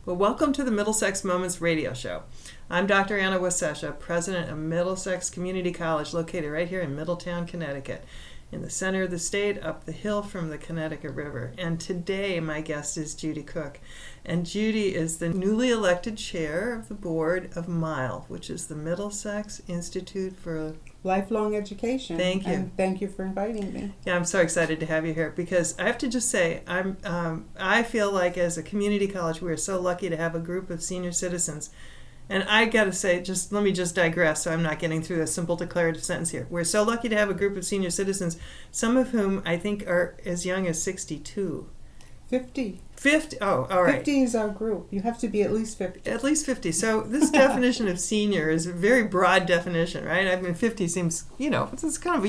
Well, welcome to the Middlesex Moments radio show. I'm Dr. Anna Wasesha, president of Middlesex Community College, located right here in Middletown, Connecticut, in the center of the state, up the hill from the Connecticut River. And today my guest is Judy Cooke. And Judy is the newly elected chair of the board of MILE, which is the Middlesex Institute for Lifelong Education. Thank you. And thank you for inviting me. Yeah, I'm so excited to have you here because I have to just say, I feel like as a community college, we are so lucky to have a group of senior citizens. And I got to say, let me digress so I'm not getting through a simple declarative sentence here. We're so lucky to have a group of senior citizens, some of whom I think are as young as 62. 50. 50? Oh, all right. 50 is our group. You have to be at least 50. At least 50. So this definition of senior is a very broad definition, right? I mean, 50 seems, it's kind of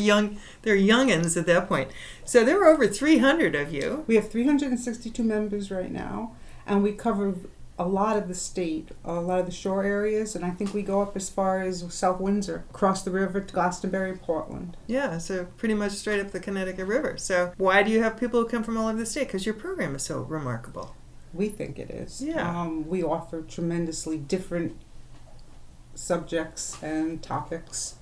they're youngins at that point. So there are over 300 of you. We have 362 members right now, and we cover a lot of the state, a lot of the shore areas, and I think we go up as far as South Windsor, across the river to Glastonbury, Portland. Yeah, so pretty much straight up the Connecticut River. So why do you have people who come from all over the state? Because your program is so remarkable. We think it is. Yeah. We offer tremendously different subjects and topics.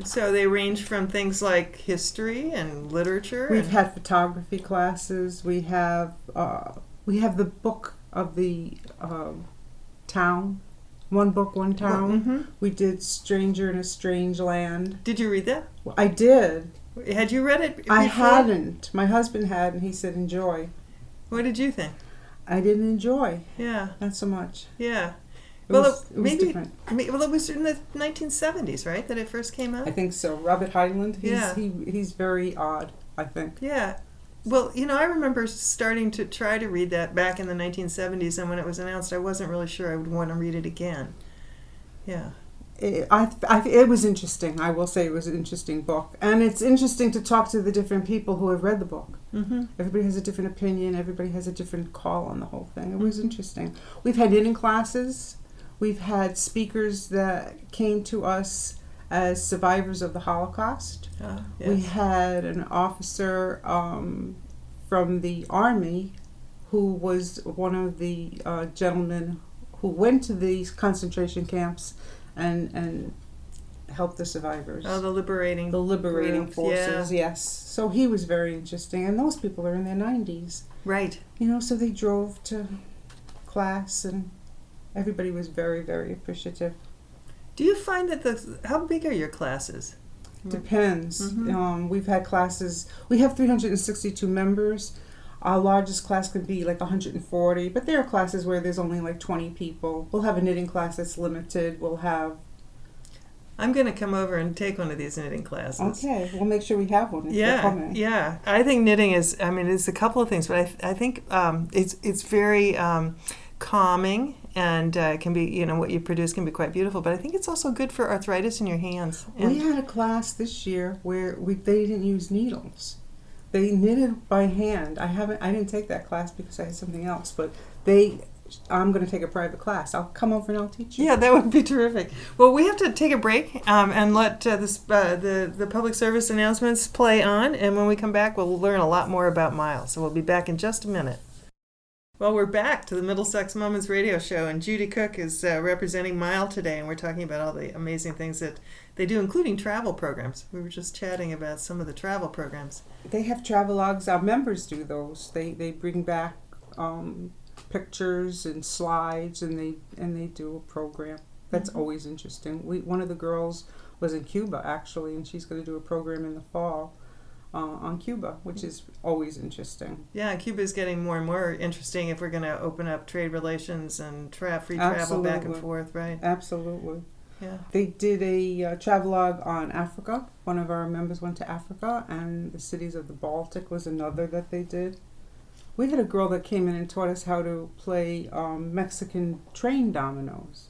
So they range from things like history and literature. We've had photography classes. We have the book of the town, One Book, One Town. Mm-hmm. We did Stranger in a Strange Land. Did you read that? Well, I did. Had you read it before? I hadn't. My husband had, and he said, enjoy. What did you think? I didn't enjoy. Yeah. Not so much. Yeah. It was different. Well, it was in the 1970s, right, that it first came out? I think so. Robert Hyland, Yeah. he's very odd, I think. Yeah. Well, I remember starting to try to read that back in the 1970s, and when it was announced, I wasn't really sure I would want to read it again. Yeah. It was interesting. I will say it was an interesting book. And it's interesting to talk to the different people who have read the book. Mm-hmm. Everybody has a different opinion. Everybody has a different call on the whole thing. It was interesting. We've had knitting classes. We've had speakers that came to us as survivors of the Holocaust. Yes. We had an officer from the Army who was one of the gentlemen who went to these concentration camps and helped the survivors. Oh, the liberating forces, yeah. Yes. So he was very interesting. And those people are in their 90s. Right. So they drove to class, and everybody was very, very appreciative. Do you find that how big are your classes? Depends. Mm-hmm. We've had classes. We have 362 members. Our largest class could be like 140, but there are classes where there's only like 20 people. We'll have a knitting class that's limited. We'll have... I'm going to come over and take one of these knitting classes. Okay, we'll make sure we have one. If they're coming. Yeah. I think knitting is, it's a couple of things, but I think it's very calming, and can be, what you produce can be quite beautiful, but I think it's also good for arthritis in your hands. We had a class this year where they didn't use needles. They knitted by hand. I didn't take that class because I had something else, but I'm going to take a private class. I'll come over and I'll teach you. Yeah, that would be terrific. Well, we have to take a break and let the public service announcements play on, and when we come back, we'll learn a lot more about MILE. So we'll be back in just a minute. Well, we're back to the Middlesex Moments radio show, and Judy Cooke is representing MILE today, and we're talking about all the amazing things that they do, including travel programs. We were just chatting about some of the travel programs. They have travelogues. Our members do those. They bring back pictures and slides, and they do a program. That's always interesting. One of the girls was in Cuba, actually, and she's going to do a program in the fall on Cuba, which is always interesting. Yeah, Cuba is getting more and more interesting if we're going to open up trade relations and free travel back and forth, right? Absolutely. Yeah. They did a travelogue on Africa. One of our members went to Africa, and the cities of the Baltic was another that they did. We had a girl that came in and taught us how to play Mexican train dominoes.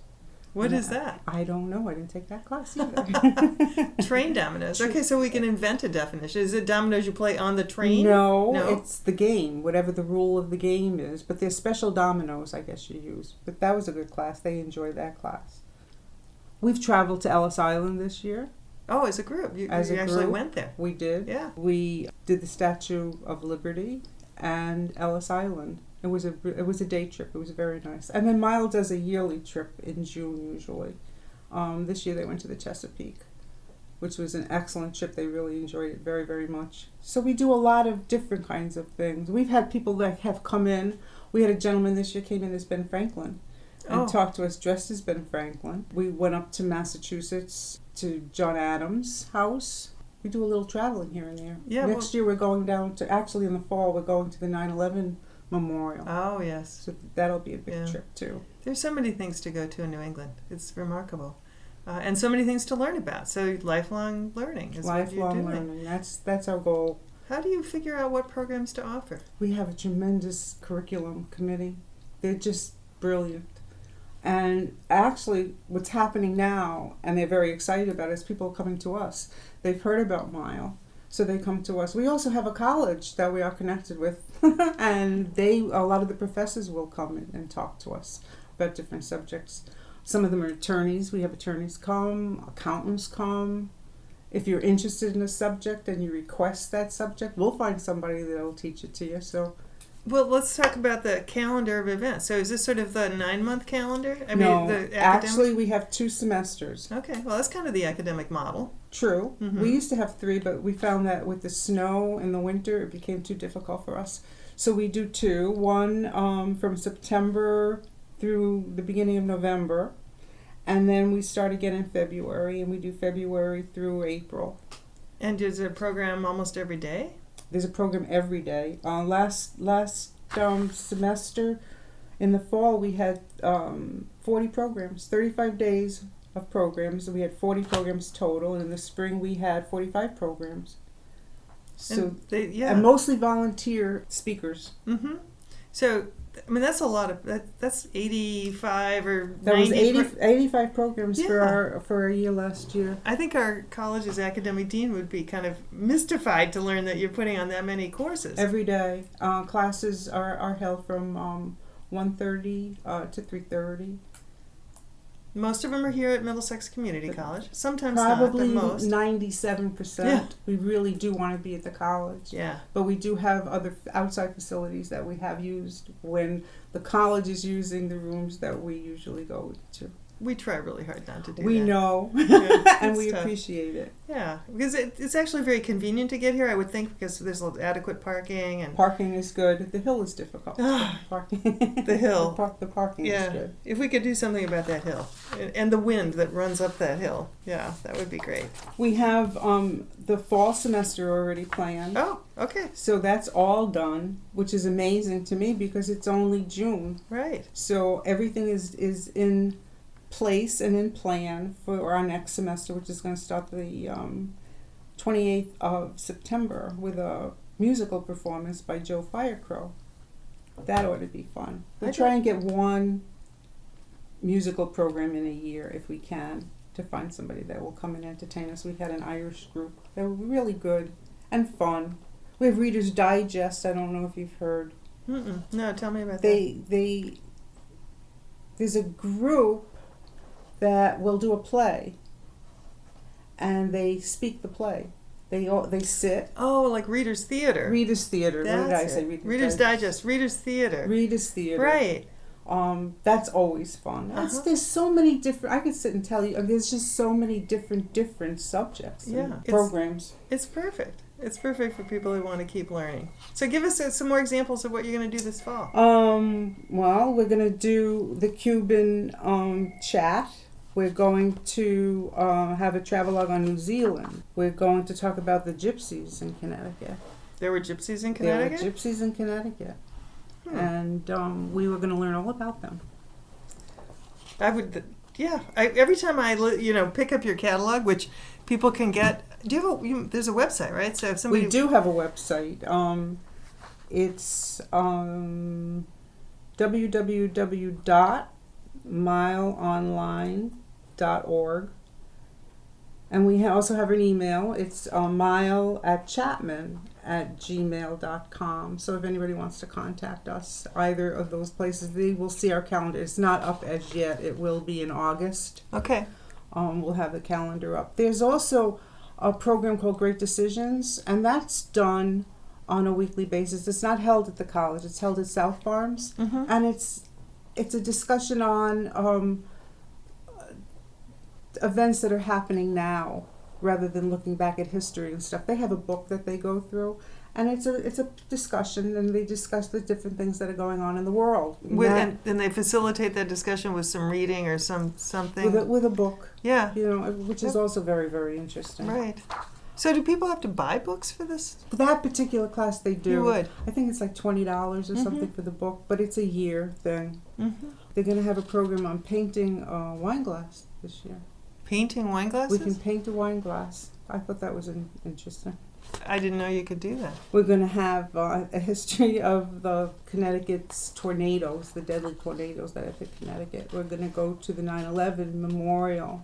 What is that? I don't know. I didn't take that class either. Train dominoes. Okay, so we can invent a definition. Is it dominoes you play on the train? No, it's the game, whatever the rule of the game is. But there's special dominoes, I guess you use. But that was a good class. They enjoyed that class. We've traveled to Ellis Island this year. Oh, as a group. You actually went there. We did. Yeah. We did the Statue of Liberty and Ellis Island. It was a day trip. It was very nice. And then Mile does a yearly trip in June usually. This year they went to the Chesapeake, which was an excellent trip. They really enjoyed it very, very much. So we do a lot of different kinds of things. We've had people that have come in. We had a gentleman this year came in as Ben Franklin and talked to us dressed as Ben Franklin. We went up to Massachusetts to John Adams' house. We do a little traveling here and there. Yeah, Next year we're going down to, actually in the fall, we're going to the 9/11 Memorial. Oh, yes. So that'll be a big trip too. There's so many things to go to in New England. It's remarkable. And so many things to learn about. So lifelong learning is what you're doing. Lifelong learning. That's our goal. How do you figure out what programs to offer? We have a tremendous curriculum committee. They're just brilliant. And actually, what's happening now, and they're very excited about it, is people coming to us. They've heard about Mile, so they come to us. We also have a college that we are connected with, and a lot of the professors will come in and talk to us about different subjects. Some of them are attorneys. We have attorneys come, accountants come. If you're interested in a subject and you request that subject, we'll find somebody that will teach it to you. So, well, let's talk about the calendar of events. So is this sort of the 9-month calendar? No, the academic? actually we have 2 semesters. Okay, well that's kind of the academic model. True. Mm-hmm. We used to have 3, but we found that with the snow in the winter, it became too difficult for us. So we do 2. One from September through the beginning of November. And then we start again in February, and we do February through April. And is there a program almost every day? There's a program every day. Last semester, in the fall, we had 40 programs, 35 days of programs. We had 40 programs total. And in the spring, we had 45 programs. So and mostly volunteer speakers. Mm-hmm. So, I mean, that's a lot of that's 85 or 90. That was 85 programs for a year last year. I think our college's academic dean would be kind of mystified to learn that you're putting on that many courses. Every day. Classes are held from 1:30 to 3:30. Most of them are here at Middlesex Community College. Sometimes probably not, but most. 97%. Yeah. We really do want to be at the college. Yeah. But we do have other outside facilities that we have used when the college is using the rooms that we usually go to. We try really hard not to do that. We know, and we appreciate it. Yeah, because it's actually very convenient to get here, I would think, because there's adequate parking. And parking is good. The hill is difficult. Parking. The hill. The parking is good. If we could do something about that hill and the wind that runs up that hill, yeah, that would be great. We have the fall semester already planned. Oh, okay. So that's all done, which is amazing to me because it's only June. Right. So everything is in place and in plan for our next semester, which is going to start the 28th of September with a musical performance by Joe Firecrow. That ought to be fun. We'll try and get one musical program in a year if we can, to find somebody that will come and entertain us. We had an Irish group. They were really good and fun. We have Reader's Digest. I don't know if you've heard. No, tell me about that. There's a group that will do a play, and they speak the play. They sit. Oh, like Reader's Theater. Reader's Theater. That's what did I say? Reader's Digest. Reader's Theater. Reader's Theater. Right. That's always fun. There's so many different. I could sit and tell you. There's just so many different subjects. And programs. It's perfect. It's perfect for people who want to keep learning. So give us some more examples of what you're going to do this fall. Well, we're going to do the Cuban chat. We're going to have a travelogue on New Zealand. We're going to talk about the gypsies in Connecticut. There were gypsies in Connecticut? There were gypsies in Connecticut. And we were going to learn all about them. I would, every time I, pick up your catalog, which people can get. Do you have there's a website, right? So if somebody. We do have a website. It's www.mileonline.org. And we also have an email. It's mile@chapman@gmail.com. So if anybody wants to contact us, either of those places, they will see our calendar. It's not up as yet. It will be in August. Okay. We'll have the calendar up. There's also a program called Great Decisions, and that's done on a weekly basis. It's not held at the college. It's held at South Farms, and it's a discussion on events that are happening now, rather than looking back at history and stuff. They have a book that they go through, and it's a discussion, and they discuss the different things that are going on in the world. And they facilitate that discussion with some reading or something? With a book. Yeah. Which is also very, very interesting. Right. So do people have to buy books for this? For that particular class, they do. You would. I think it's like $20 or something for the book, but it's a year thing. They're going to have a program on painting wine glass this year. Painting wine glasses? We can paint a wine glass. I thought that was interesting. I didn't know you could do that. We're going to have a history of the Connecticut's tornadoes, the deadly tornadoes that have hit Connecticut. We're going to go to the 9/11 memorial.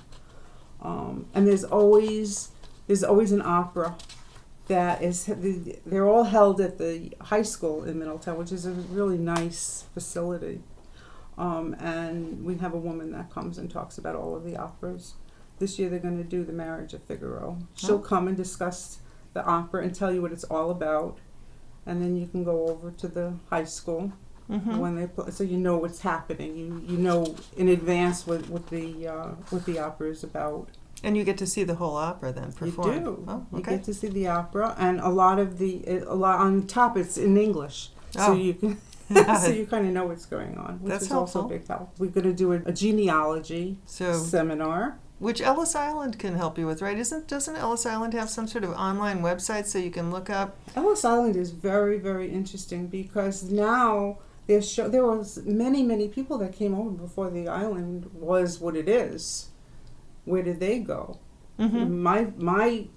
And there's always an opera that is, they're all held at the high school in Middletown, which is a really nice facility. And we have a woman that comes and talks about all of the operas. This year they're going to do The Marriage of Figaro. She'll come and discuss the opera and tell you what it's all about. And then you can go over to the high school when they play, so you know what's happening. You know in advance what the opera is about. And you get to see the whole opera then performed. You do. Oh, okay. You get to see the opera, and a lot on top it's in English, so you can so you kind of know what's going on, which That's is helpful. also a big help. We're going to do a genealogy seminar, which Ellis Island can help you with, right? Doesn't Ellis Island have some sort of online website so you can look up? Ellis Island is very, very interesting because now there was many people that came over before the island was what it is. Where did they go? My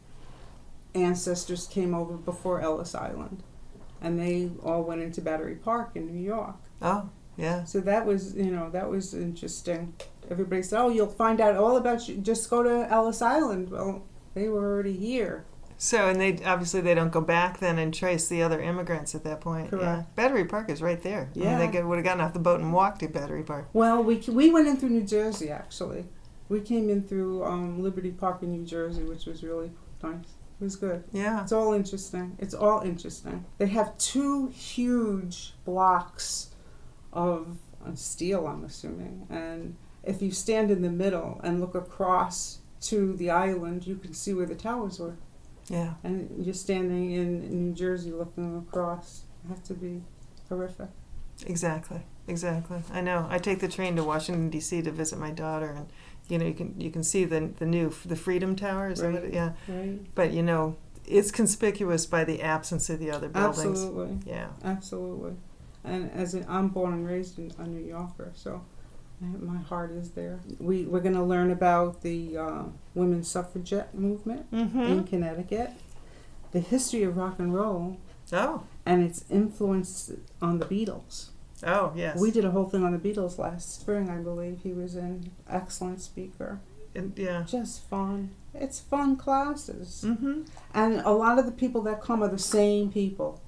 ancestors came over before Ellis Island, and they all went into Battery Park in New York. Oh, yeah. So that was interesting. Everybody said, "Oh, you'll find out all about you. Just go to Ellis Island." Well, they were already here. So, and they don't go back then and trace the other immigrants at that point. Correct. Yeah. Battery Park is right there. Yeah. I mean, they would have gotten off the boat and walked to Battery Park. Well, we went in through New Jersey, actually. We came in through Liberty Park in New Jersey, which was really nice. It was good. Yeah. It's all interesting. They have 2 huge blocks of steel, I'm assuming. And if you stand in the middle and look across to the island, you can see where the towers were. Yeah. And you're standing in New Jersey looking across. It has to be horrific. Exactly. I know. I take the train to Washington, D.C. to visit my daughter, and you can see the Freedom Tower. Is that what yeah. Right. But it's conspicuous by the absence of the other buildings. Absolutely. Yeah. Absolutely. And I'm born and raised a New Yorker, so my heart is there. We're going to learn about the women's suffragette movement in Connecticut, the history of rock and roll, and its influence on the Beatles. Oh, yes. We did a whole thing on the Beatles last spring, I believe. He was an excellent speaker. Yeah. Just fun. It's fun classes. And a lot of the people that come are the same people.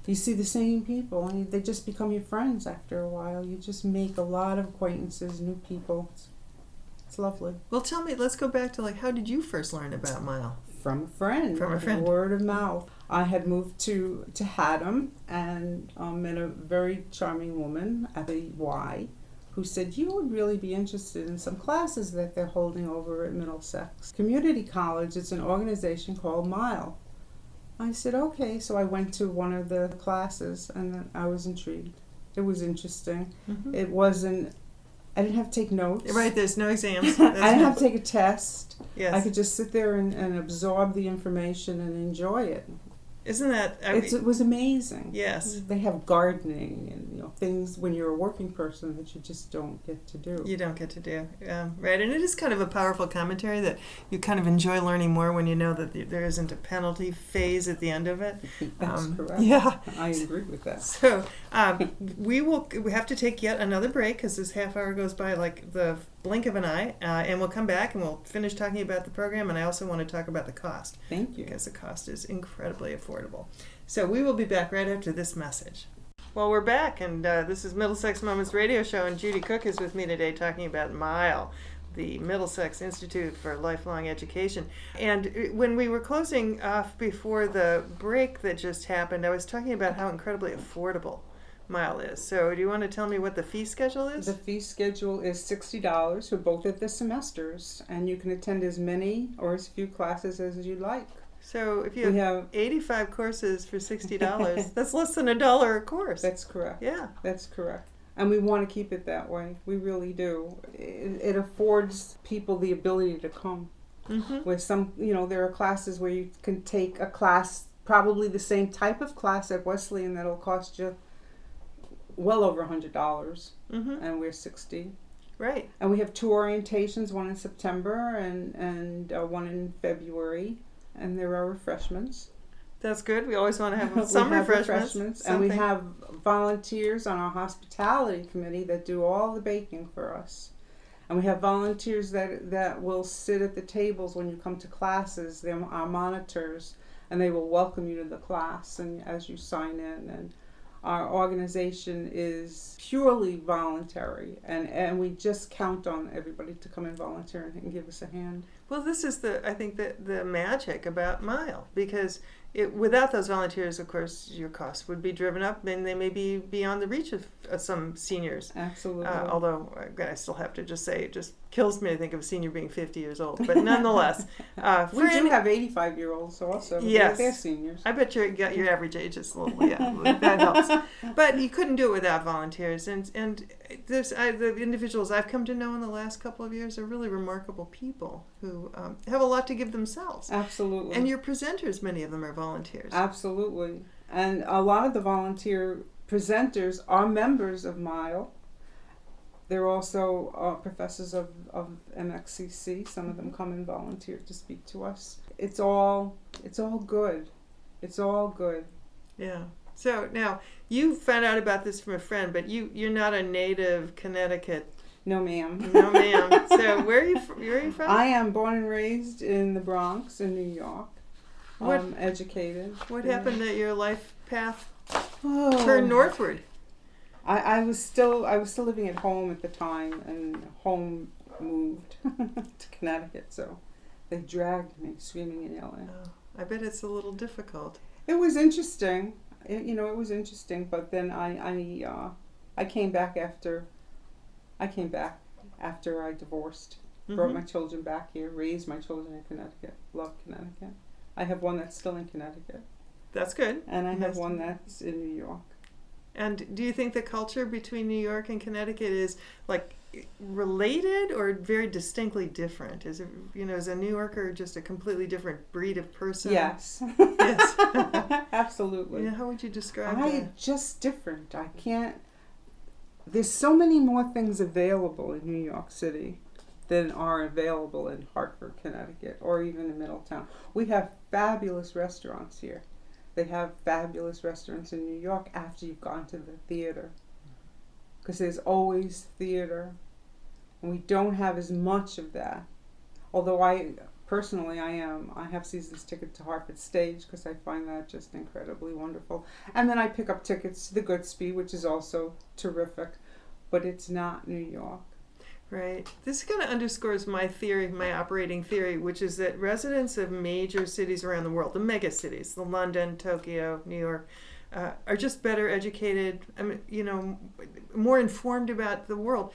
You see the same people, and they just become your friends after a while. You just make a lot of acquaintances, new people. It's lovely. Well, tell me, let's go back to how did you first learn about Mile? From a friend. Word of mouth. I had moved to Haddam and met a very charming woman at the Y who said, you would really be interested in some classes that they're holding over at Middlesex Community College. It's an organization called Mile. I said, okay. So I went to one of the classes and I was intrigued. It was interesting. It wasn't, I didn't have to take notes. Right, there's no exams. I didn't have to take a test. Yes. I could just sit there and absorb the information and enjoy it. Isn't that... It was amazing. Yes. They have gardening and things when you're a working person that you just don't get to do. You don't get to do. Right, and it is kind of a powerful commentary that you kind of enjoy learning more when you know that there isn't a penalty phase at the end of it. That's correct. Yeah. I agree with that. So we have to take yet another break because this half hour goes by like the blink of an eye, and we'll come back and we'll finish talking about the program, and I also want to talk about the cost. Thank you. Because the cost is incredibly affordable. So we will be back right after this message. Well, we're back, and this is Middlesex Moments Radio Show, and Judy Cooke is with me today talking about Mile, the Middlesex Institute for Lifelong Education. And when we were closing off before the break that just happened, I was talking about how incredibly affordable Mile is. So do you want to tell me what the fee schedule is? The fee schedule is $60 for both of the semesters, and you can attend as many or as few classes as you like. So if you have 85 courses for $60, that's less than $1 a course. That's correct. Yeah. That's correct. And we want to keep it that way. We really do. It affords people the ability to come. Mm-hmm. Where there are classes where you can take a class, probably the same type of class at Wesleyan, that'll cost you well over $100, Mm-hmm. and we're 60. Right. And we have 2 orientations, one in September and one in February, and there are refreshments. That's good. We always want to have some refreshments. And we have volunteers on our hospitality committee that do all the baking for us. And we have volunteers that will sit at the tables when you come to classes. They're our monitors, and they will welcome you to the class and as you sign in. And our organization is purely voluntary, and we just count on everybody to come and volunteer and give us a hand. Well, this is I think the magic about Mile, because without those volunteers, of course, your costs would be driven up, and they may be beyond the reach of some seniors. Absolutely. Although I still have to just say, it just kills me to think of a senior being 50 years old. But nonetheless, we do have 85-year-olds also. Yes, they're seniors. I bet your average age is a little, that helps. But you couldn't do it without volunteers, and the individuals I've come to know in the last couple of years are really remarkable people who have a lot to give themselves. Absolutely. And your presenters, many of them are volunteers. Absolutely. And a lot of the volunteer presenters are members of Mile. They're also professors of MXCC. Some of them come and volunteer to speak to us. It's all good. It's all good. Yeah. So now, you found out about this from a friend, but you're not a native Connecticut. No, ma'am. No, ma'am. So where are you from? I am born and raised in the Bronx in New York. Educated. What happened that your life path turned northward? I was still living at home at the time, and home moved to Connecticut, so they dragged me screaming and yelling. Oh, I bet it's a little difficult. It was interesting. It was interesting, but then I came back after I divorced. Mm-hmm. Brought my children back here, raised my children in Connecticut. Love Connecticut. I have one that's still in Connecticut. That's good. And I have one that's in New York. And do you think the culture between New York and Connecticut is like related or very distinctly different? Is it, is a New Yorker just a completely different breed of person? Yes. Yes. Absolutely. Yeah, how would you describe that? Just different. I can't. There's so many more things available in New York City than are available in Hartford, Connecticut, or even in Middletown. We have fabulous restaurants here. They have fabulous restaurants in New York after you've gone to the theater, because there's always theater, and we don't have as much of that. Although I have season's ticket to Hartford Stage, because I find that just incredibly wonderful. And then I pick up tickets to the Goodspeed, which is also terrific, but it's not New York. Right. This kind of underscores my operating theory, which is that residents of major cities around the world, the mega cities, the London, Tokyo, New York, are just better educated, more informed about the world.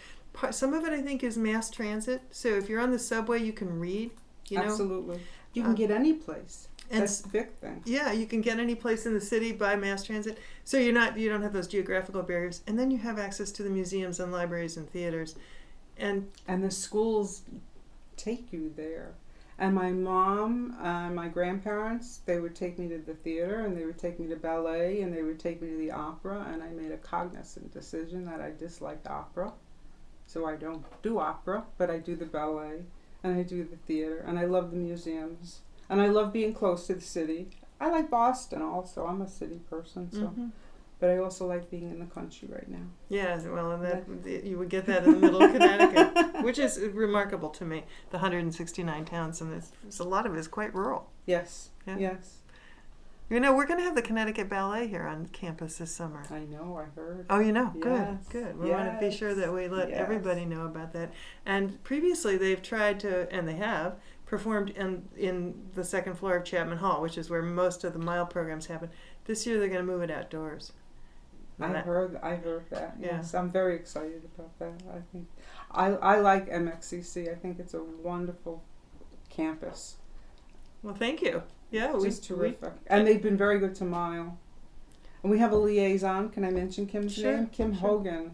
Some of it, I think, is mass transit. So if you're on the subway, you can read. Absolutely. You can get any place. That's the big thing. Yeah, you can get any place in the city by mass transit. So you don't have those geographical barriers. And then you have access to the museums and libraries and theaters. And the schools take you there. And my mom, my grandparents, they would take me to the theater, and they would take me to ballet, and they would take me to the opera, and I made a cognizant decision that I disliked opera. So I don't do opera, but I do the ballet, and I do the theater, and I love the museums, and I love being close to the city. I like Boston also. I'm a city person, so. Mm-hmm. But I also like being in the country right now. Yeah, well, and you would get that in the middle of Connecticut, which is remarkable to me. The 169 towns, and a lot of it is quite rural. Yes, yeah. Yes. You know, we're going to have the Connecticut Ballet here on campus this summer. I know, I heard. Oh, you know? Yes, Good. We want to be sure that we let everybody know about that. And previously they've tried to, and they have, performed in the second floor of Chapman Hall, which is where most of the Mile programs happen. This year they're going to move it outdoors. I heard that. Yeah. Yes, I'm very excited about that. I think I like MXCC. I think it's a wonderful campus. Well, thank you. Yeah, just terrific. And they've been very good to Mile. And we have a liaison. Can I mention Kim's name? Kim Hogan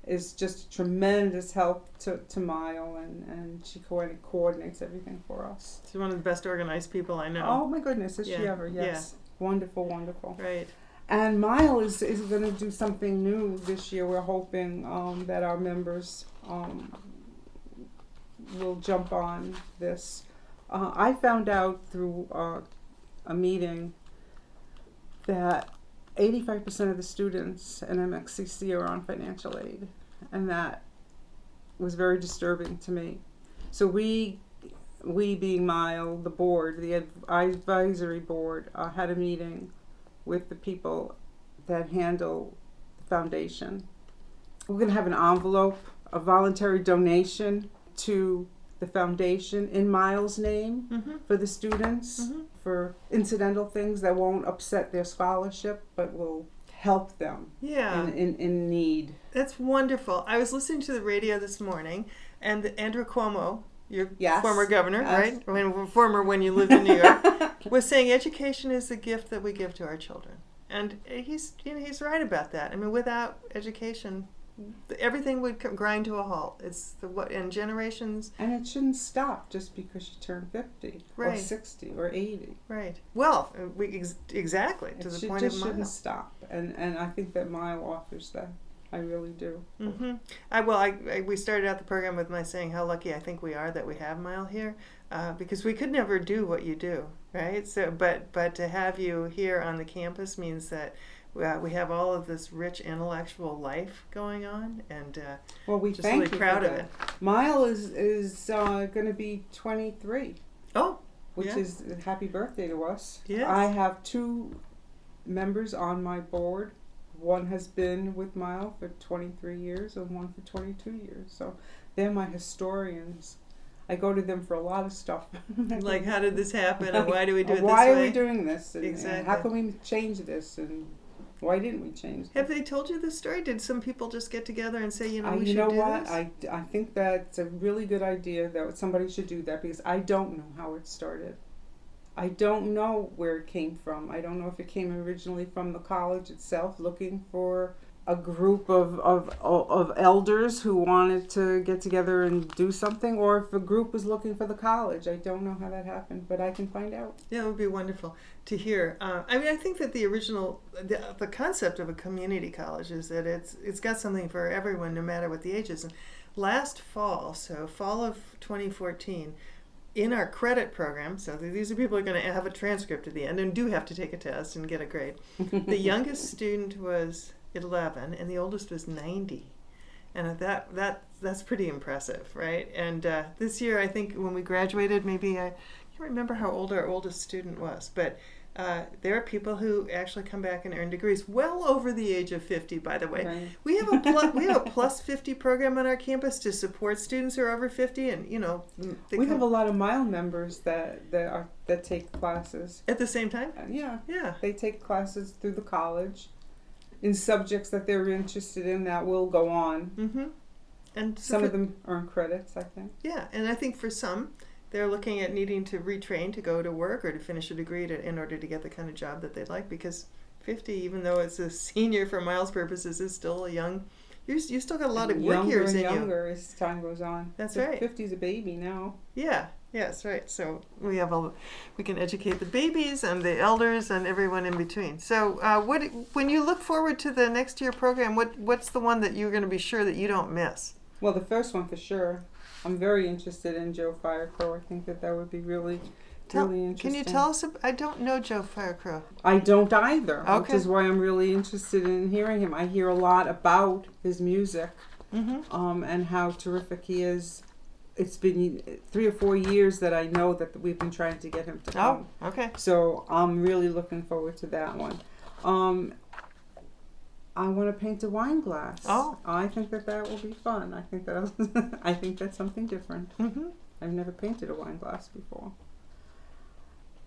is just a tremendous help to Mile, and she coordinates everything for us. She's one of the best organized people I know. Oh my goodness, is she ever? Yes. Yeah. Wonderful, wonderful. Right. And Mile is going to do something new this year. We're hoping that our members will jump on this. I found out through a meeting that 85% of the students in MXCC are on financial aid, and that was very disturbing to me. So we being Mile, the board, the advisory board, had a meeting with the people that handle the foundation. We're going to have an envelope, a voluntary donation to the foundation in Mile's name for the students, for incidental things that won't upset their scholarship but will help them in need. That's wonderful. I was listening to the radio this morning, and Andrew Cuomo, your former governor, right? Former when you lived in New York, was saying education is the gift that we give to our children. And he's right about that. I mean, without education, everything would grind to a halt. It's in generations. And it shouldn't stop just because you turn 50 or 60 or 80. Right. Well, exactly, to the point of Mile. It just shouldn't stop. And I think that Mile offers that. I really do. We started out the program with my saying how lucky I think we are that we have Mile here, because we could never do what you do, right? So, but to have you here on the campus means that we have all of this rich intellectual life going on, and we just thank really you proud for of that. it. Mile is going to be 23. Oh, which is happy birthday to us. Yes. I have 2 members on my board. One has been with Mile for 23 years and one for 22 years. So they're my historians. I go to them for a lot of stuff. Like, how did this happen, and why do we do it this way? Why are we doing this? And, exactly. And how can we change this? And why didn't we change this? Have they told you this story? Did some people just get together and say, we should do this? You know what? I think that's a really good idea that somebody should do that, because I don't know how it started. I don't know where it came from. I don't know if it came originally from the college itself, looking for a group of elders who wanted to get together and do something, or if a group was looking for the college. I don't know how that happened, but I can find out. Yeah, it would be wonderful to hear. I think that the original, the concept of a community college is that it's got something for everyone, no matter what the age is. And last fall, so fall of 2014, in our credit program, so these are people who are going to have a transcript at the end and do have to take a test and get a grade. The youngest student was 11 and the oldest was 90. And that's pretty impressive, right? And this year, I think when we graduated, maybe I can't remember how old our oldest student was, but there are people who actually come back and earn degrees well over the age of 50, by the way. Right. We have a plus 50 program on our campus to support students who are over 50, and we have a lot of Mile members that take classes at the same time. Yeah. They take classes through the college in subjects that they're interested in that will go on. Mm-hmm. And so some of them earn credits, I think. Yeah, and I think for some, they're looking at needing to retrain to go to work or to finish a degree in order to get the kind of job that they'd like, because 50, even though it's a senior for Mile's purposes, is still a young. You still got a lot of work years in you. Younger as time goes on. That's right. 50's a baby now. Yeah. Yes, right. So we can educate the babies and the elders and everyone in between. So when you look forward to the next year program, what's the one that you're going to be sure that you don't miss? Well, the first one for sure. I'm very interested in Joe Firecrow. I think that would be really interesting. Can you tell us? I don't know Joe Firecrow. I don't either, which is why I'm really interested in hearing him. I hear a lot about his music, and how terrific he is it's been 3 or 4 years that I know that we've been trying to get him to come. Oh, okay. So I'm really looking forward to that one. I want to paint a wine glass. Oh. I think that will be fun. I think I think that's something different. Mm-hmm. I've never painted a wine glass before.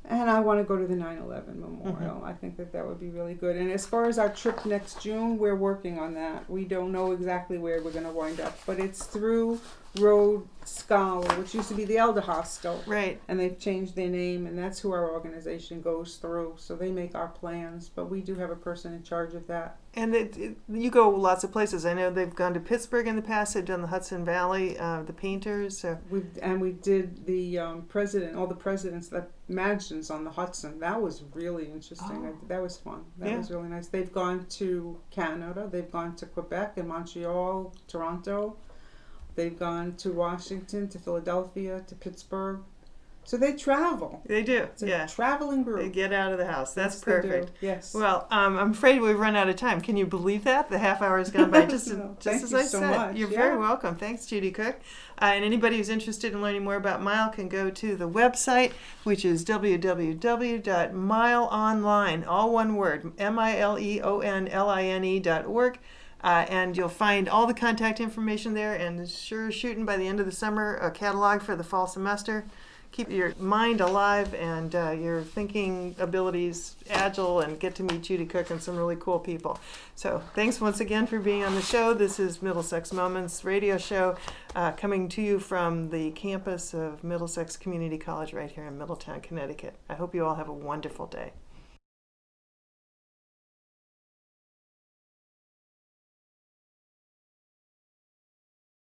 And I want to go to the 9/11 memorial. Mm-hmm. I think that would be really good. And as far as our trip next June, we're working on that. We don't know exactly where we're going to wind up, but it's through Road Scholar, which used to be the Elder Hostel. Right. And they've changed their name, and that's who our organization goes through. So they make our plans, but we do have a person in charge of that. And you go lots of places. I know they've gone to Pittsburgh in the past. They've done the Hudson Valley, the painters. So. We did the all the presidents, the mansions on the Hudson. That was really interesting. Oh. That was fun. That was really nice. They've gone to Canada. They've gone to Quebec and Montreal, Toronto. They've gone to Washington, to Philadelphia, to Pittsburgh. So they travel. They do. It's a traveling group. They get out of the house. That's Yes, perfect. Yes. Well, I'm afraid we've run out of time. Can you believe that? The half hour has gone by just Thank as you I so said. much. You're very welcome. Thanks, Judy Cooke. And anybody who's interested in learning more about Mile can go to the website, which is www.mileonline, all one word, mileonline.org. And you'll find all the contact information there, and sure shooting by the end of the summer a catalog for the fall semester. Keep your mind alive and your thinking abilities agile, and get to meet Judy Cooke and some really cool people. So thanks once again for being on the show. This is Middlesex Moments radio show coming to you from the campus of Middlesex Community College right here in Middletown, Connecticut. I hope you all have a wonderful day.